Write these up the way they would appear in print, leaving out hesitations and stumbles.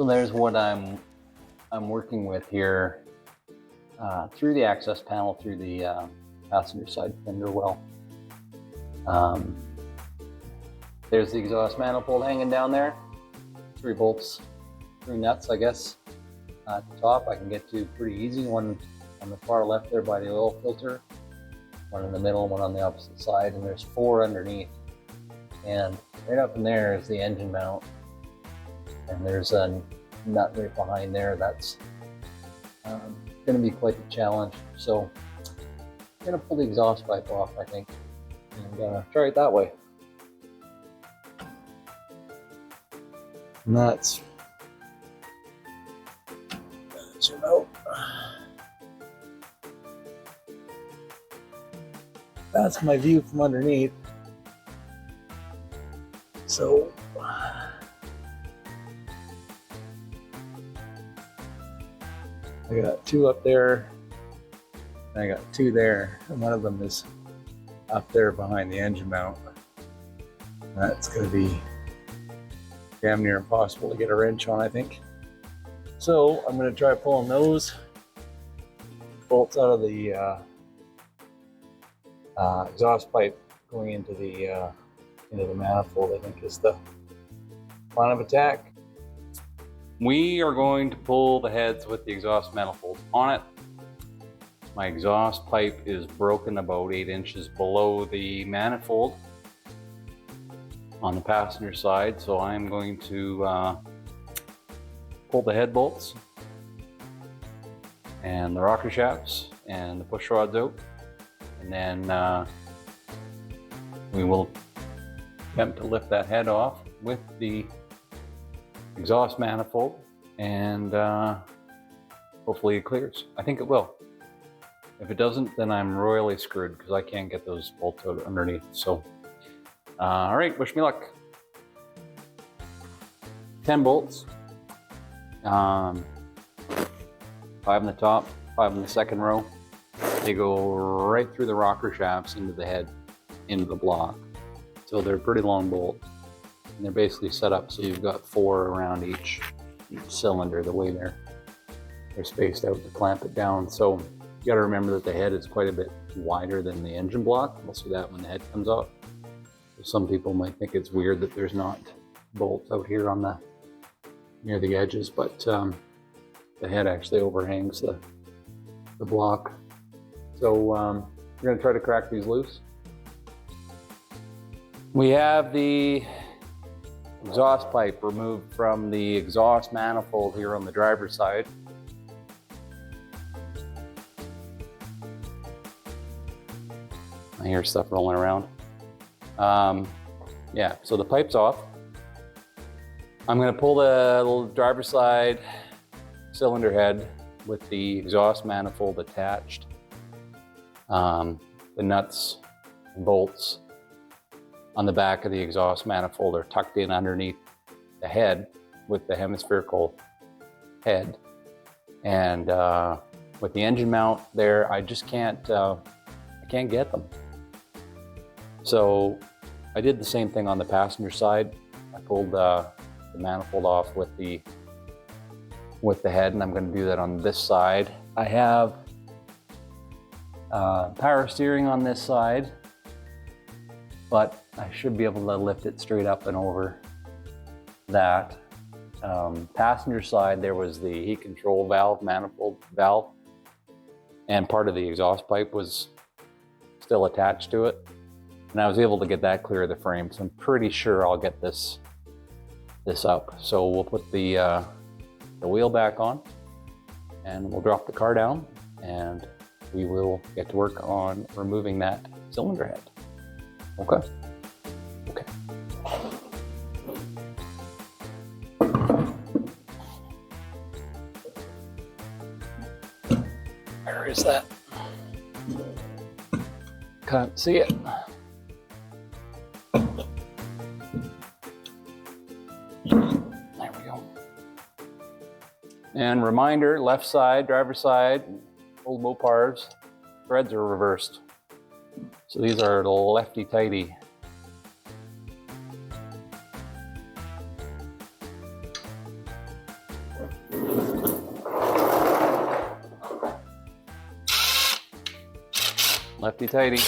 So there's what I'm working with here through the access panel, through the passenger side fender well. There's the exhaust manifold hanging down there. 3 bolts, 3 nuts, I guess. At the top, I can get to pretty easy. One on the far left there by the oil filter, one in the middle, one on the opposite side, and there's 4 underneath. And right up in there is the engine mount. And there's a nut right behind there. That's going to be quite the challenge. So I'm going to pull the exhaust pipe off, I think, and try it that way. And that's zoom out. That's my view from underneath. So I got 2 up there, and I got 2 there, and one of them is up there behind the engine mount. That's going to be damn near impossible to get a wrench on, I think. So I'm going to try pulling those bolts out of the exhaust pipe going into the manifold, I think is the plan of attack. We are going to pull the heads with the exhaust manifold on it. My exhaust pipe is broken about 8 inches below the manifold on the passenger side, so I'm going to pull the head bolts and the rocker shafts and the push rods out, and then we will attempt to lift that head off with the exhaust manifold, and hopefully it clears. I think it will. If it doesn't, then I'm royally screwed because I can't get those bolts out underneath. So, all right, wish me luck. 10 bolts, 5 in the top, 5 in the second row. They go right through the rocker shafts into the head, into the block. So they're pretty long bolts. And they're basically set up so you've got 4 around each cylinder, the way they're spaced out to clamp it down. So you got to remember that the head is quite a bit wider than the engine block. We'll see that when the head comes off. So some people might think it's weird that there's not bolts out here on near the edges, but the head actually overhangs the block. So we're going to try to crack these loose. We have the exhaust pipe removed from the exhaust manifold here on the driver's side. I hear stuff rolling around. Yeah, so the pipe's off. I'm going to pull the little driver's side cylinder head with the exhaust manifold attached. The nuts and bolts on the back of the exhaust manifold are tucked in underneath the head with the hemispherical head. And with the engine mount there, I just can't get them. So I did the same thing on the passenger side. I pulled the manifold off with the head, and I'm going to do that on this side. I have power steering on this side, but I should be able to lift it straight up and over that. Passenger side, there was the heat control valve, manifold valve, and part of the exhaust pipe was still attached to it. And I was able to get that clear of the frame, so I'm pretty sure I'll get this up. So we'll put the wheel back on, and we'll drop the car down, and we will get to work on removing that cylinder head. Okay? Okay. Where is that? Can't see it. There we go. And reminder, left side, driver's side, old Mopars, threads are reversed. So these are lefty-tighty. righty tighty.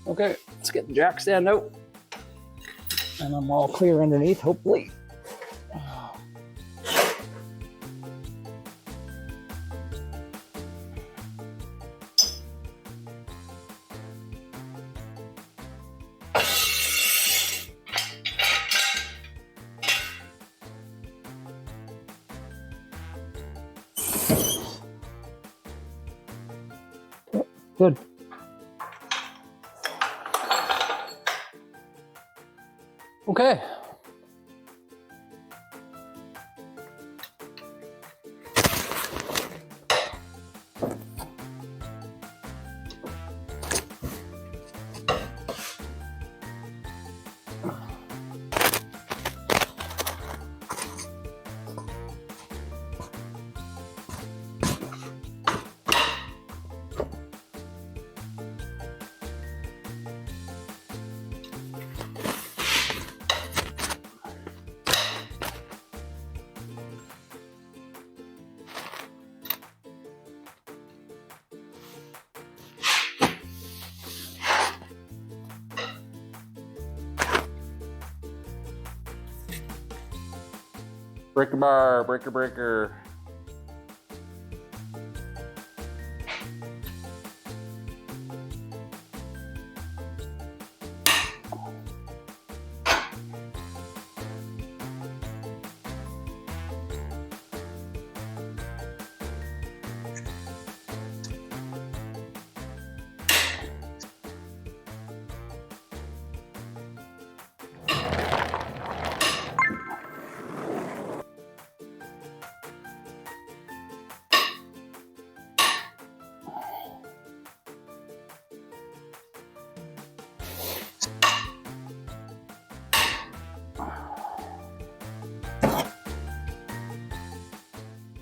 Okay, let's get the jack stand out. And I'm all clear underneath, hopefully. Good. Okay. Breaker bar, breaker, breaker.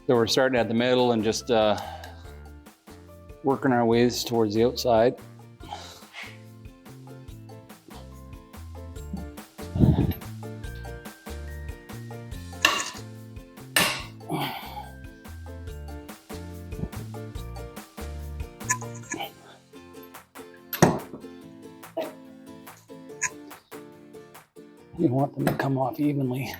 So we're starting at the middle and just working our ways towards the outside. You want them to come off evenly.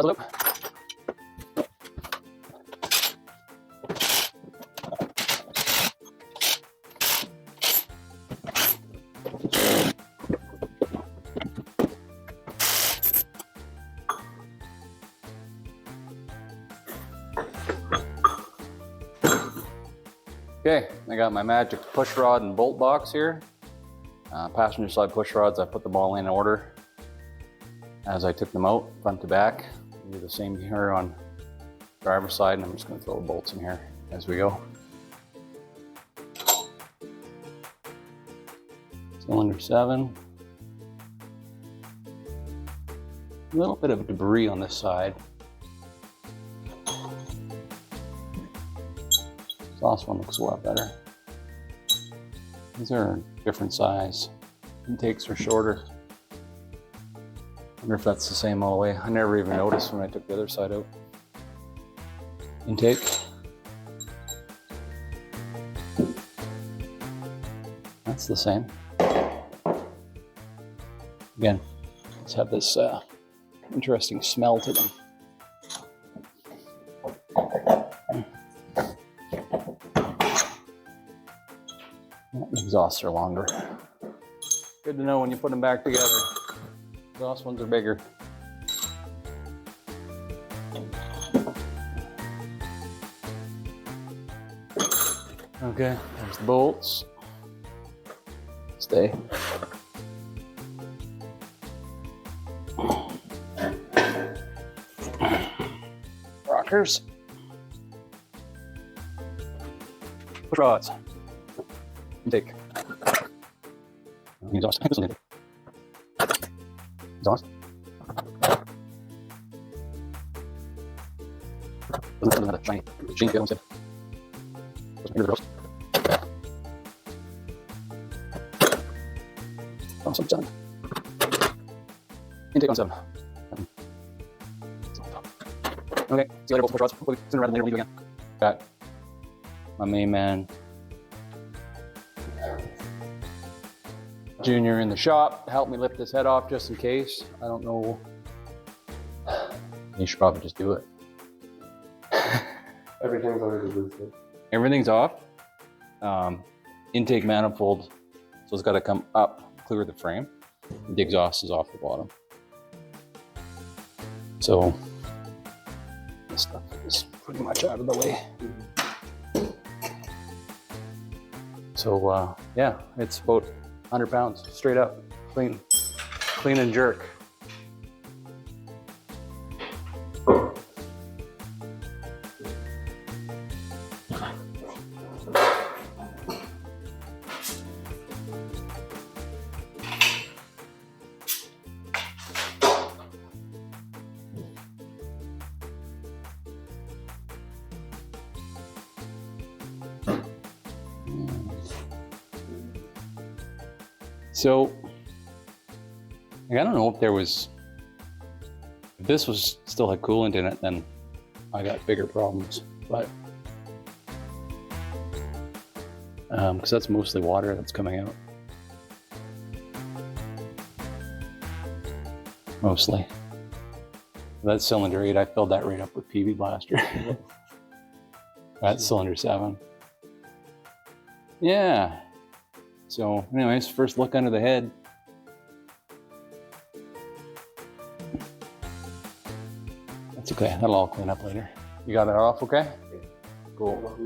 Loop. Okay, I got my magic push rod and bolt box here. Passenger side push rods, I put them all in order as I took them out, front to back. Do the same here on driver's side, and I'm just going to throw the bolts in here as we go. Cylinder 7. A little bit of debris on this side. Exhaust one looks a lot better. These are different size. Intakes are shorter. Wonder if that's the same all the way. I never even noticed when I took the other side out. Intake. That's the same. Again, let's have this interesting smell to them. The exhausts are longer. Good to know when you put them back together. Exhaust ones are bigger. Okay, there's the bolts. Stay. Rockers. Push rods. Intake. Exhaust. Exhaust. Doesn't have a shiny feel instead. Oh, some 7. Intake on 7. Okay, see you later, both push rods. Hopefully sooner rather than later we'll leave you again. Got my main man Junior in the shop to help me lift this head off just in case. I don't know. You should probably just do it. Everything's already loosened. Everything's off. Intake manifold, so it's got to come up, clear the frame. The exhaust is off the bottom. So this stuff is pretty much out of the way. So yeah, it's about 100 pounds straight up, clean and jerk. So, I don't know if this was still had coolant in it, then I got bigger problems, but, because that's mostly water that's coming out. Mostly. That's cylinder 8, I filled that right up with PV Blaster. That's cylinder 7. Yeah. So anyways, first look under the head. That's okay, that'll all clean up later. You got that off okay? Cool.